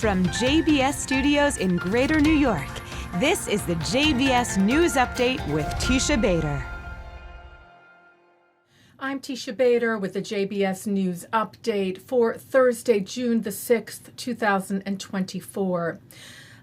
From JBS Studios in Greater New York, this is the JBS News Update with Teisha Bader. I'm Teisha Bader with the JBS News Update for Thursday, June the 6th, 2024.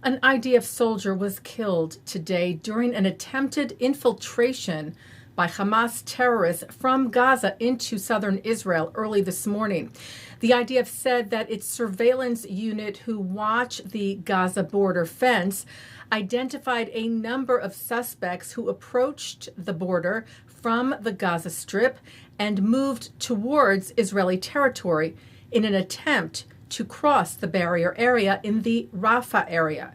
An IDF soldier was killed today during an attempted infiltration by Hamas terrorists from Gaza into southern Israel early this morning. The IDF said that its surveillance unit who watch the Gaza border fence identified a number of suspects who approached the border from the Gaza Strip and moved towards Israeli territory in an attempt to cross the barrier area in the Rafah area.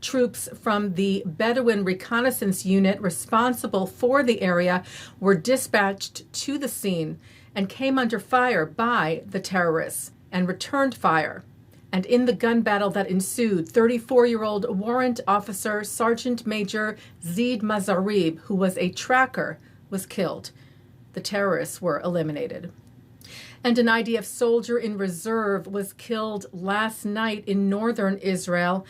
Troops from the Bedouin reconnaissance unit responsible for the area were dispatched to the scene and came under fire by the terrorists and returned fire. And in the gun battle that ensued, 34-year-old warrant officer Sergeant Major Zeid Mazarib, who was a tracker, was killed. The terrorists were eliminated. And an IDF soldier in reserve was killed last night in northern Israel.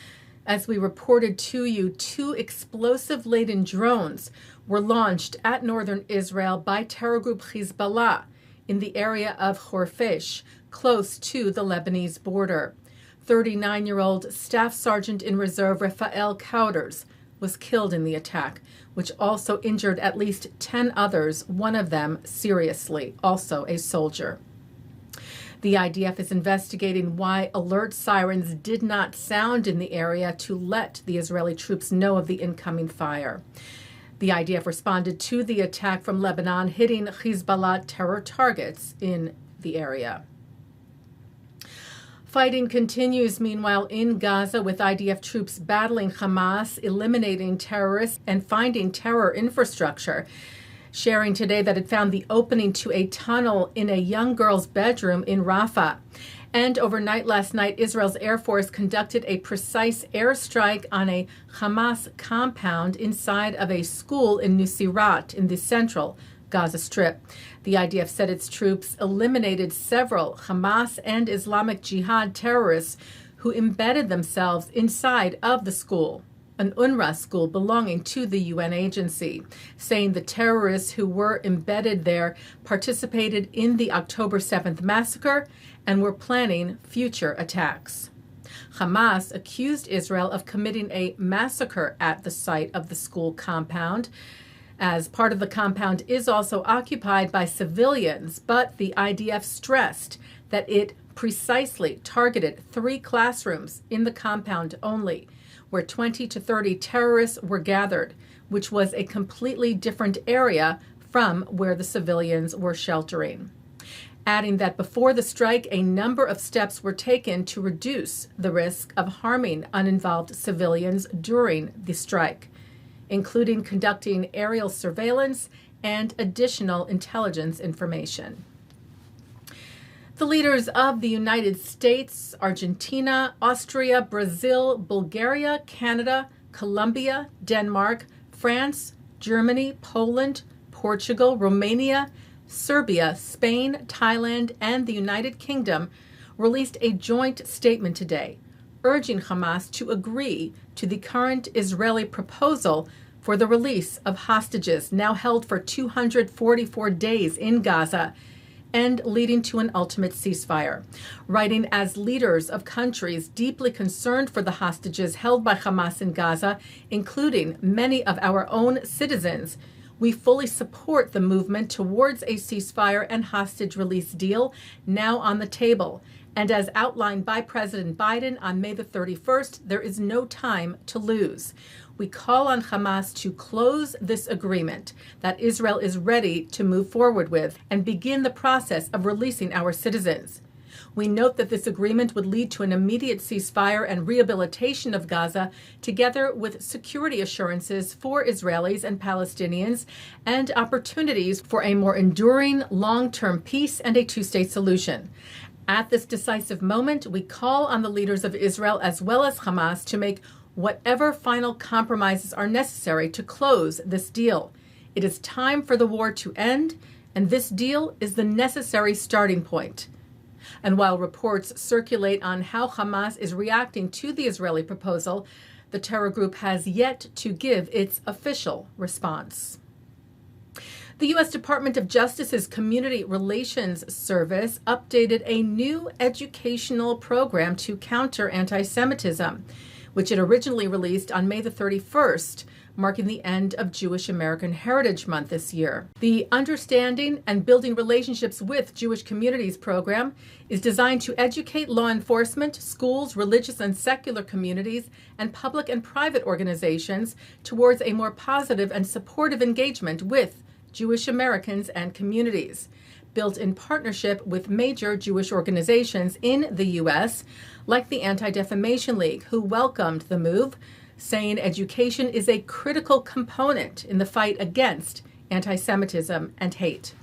As we reported to you, 2 explosive-laden drones were launched at northern Israel by terror group Hezbollah in the area of Khorfesh, close to the Lebanese border. 39-year-old Staff Sergeant in Reserve Rafael Kauders was killed in the attack, which also injured at least 10 others, one of them seriously, also a soldier. The IDF is investigating why alert sirens did not sound in the area to let the Israeli troops know of the incoming fire. The IDF responded to the attack from Lebanon, hitting Hezbollah terror targets in the area. Fighting continues, meanwhile, in Gaza, with IDF troops battling Hamas, eliminating terrorists, and finding terror infrastructure. Sharing today that it found the opening to a tunnel in a young girl's bedroom in Rafah. And overnight last night, Israel's Air Force conducted a precise airstrike on a Hamas compound inside of a school in Nusirat in the central Gaza Strip. The IDF said its troops eliminated several Hamas and Islamic Jihad terrorists who embedded themselves inside of the school, an UNRWA school belonging to the UN agency, saying the terrorists who were embedded there participated in the October 7th massacre and were planning future attacks. Hamas accused Israel of committing a massacre at the site of the school compound, as part of the compound is also occupied by civilians, but the IDF stressed that it precisely targeted 3 classrooms in the compound only, where 20 to 30 terrorists were gathered, which was a completely different area from where the civilians were sheltering. Adding that before the strike, a number of steps were taken to reduce the risk of harming uninvolved civilians during the strike, including conducting aerial surveillance and additional intelligence information. The leaders of the United States, Argentina, Austria, Brazil, Bulgaria, Canada, Colombia, Denmark, France, Germany, Poland, Portugal, Romania, Serbia, Spain, Thailand, and the United Kingdom released a joint statement today, urging Hamas to agree to the current Israeli proposal for the release of hostages now held for 244 days in Gaza and leading to an ultimate ceasefire. Writing as leaders of countries deeply concerned for the hostages held by Hamas in Gaza, including many of our own citizens, we fully support the movement towards a ceasefire and hostage release deal now on the table. And as outlined by President Biden on May the 31st, there is no time to lose. We call on Hamas to close this agreement that Israel is ready to move forward with and begin the process of releasing our citizens. We note that this agreement would lead to an immediate ceasefire and rehabilitation of Gaza, together with security assurances for Israelis and Palestinians and opportunities for a more enduring, long-term peace and a two-state solution. At this decisive moment, we call on the leaders of Israel as well as Hamas to make whatever final compromises are necessary to close this deal. It is time for the war to end, and this deal is the necessary starting point. And while reports circulate on how Hamas is reacting to the Israeli proposal, the terror group has yet to give its official response. The U.S. Department of Justice's Community Relations Service updated a new educational program to counter anti-Semitism, which it originally released on May the 31st, marking the end of Jewish American Heritage Month this year. The Understanding and Building Relationships with Jewish Communities program is designed to educate law enforcement, schools, religious and secular communities, and public and private organizations towards a more positive and supportive engagement with Jewish Americans and communities. Built in partnership with major Jewish organizations in the U.S., like the Anti-Defamation League, who welcomed the move, saying education is a critical component in the fight against anti-Semitism and hate.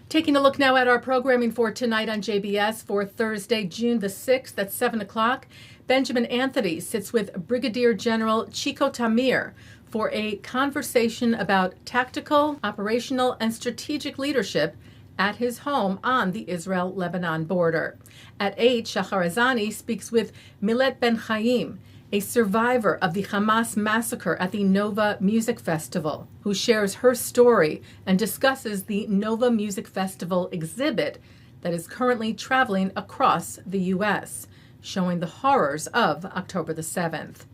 Taking a look now at our programming for tonight on JBS for Thursday, June the 6th at 7 o'clock, Benjamin Anthony sits with Brigadier General Chiko Tamir for a conversation about tactical, operational, and strategic leadership at his home on the Israel-Lebanon border. At 8, Shahar Azani speaks with Millet Ben-Haim, a survivor of the Hamas massacre at the Nova Music Festival, who shares her story and discusses the Nova Music Festival exhibit that is currently traveling across the U.S., showing the horrors of October the 7th.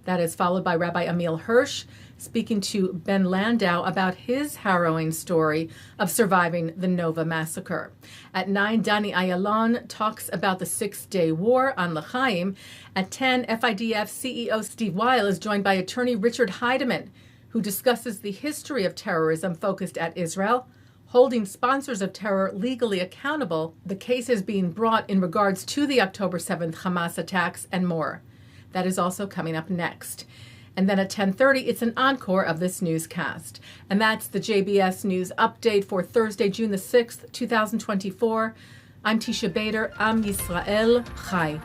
That is followed by Rabbi Ammiel Hirsch speaking to Ben Landau about his harrowing story of surviving the Nova massacre. At 9, Dani Ayalon talks about the Six-Day War on L'chaim. At 10, FIDF CEO Steve Weil is joined by attorney Richard Heidemann, who discusses the history of terrorism focused at Israel, holding sponsors of terror legally accountable, the cases being brought in regards to the October 7th Hamas attacks, and more. That is also coming up next. And then at 10:30, it's an encore of this newscast. And that's the JBS News Update for Thursday, June the 6th, 2024. I'm Teisha Bader. Am Yisrael Chai.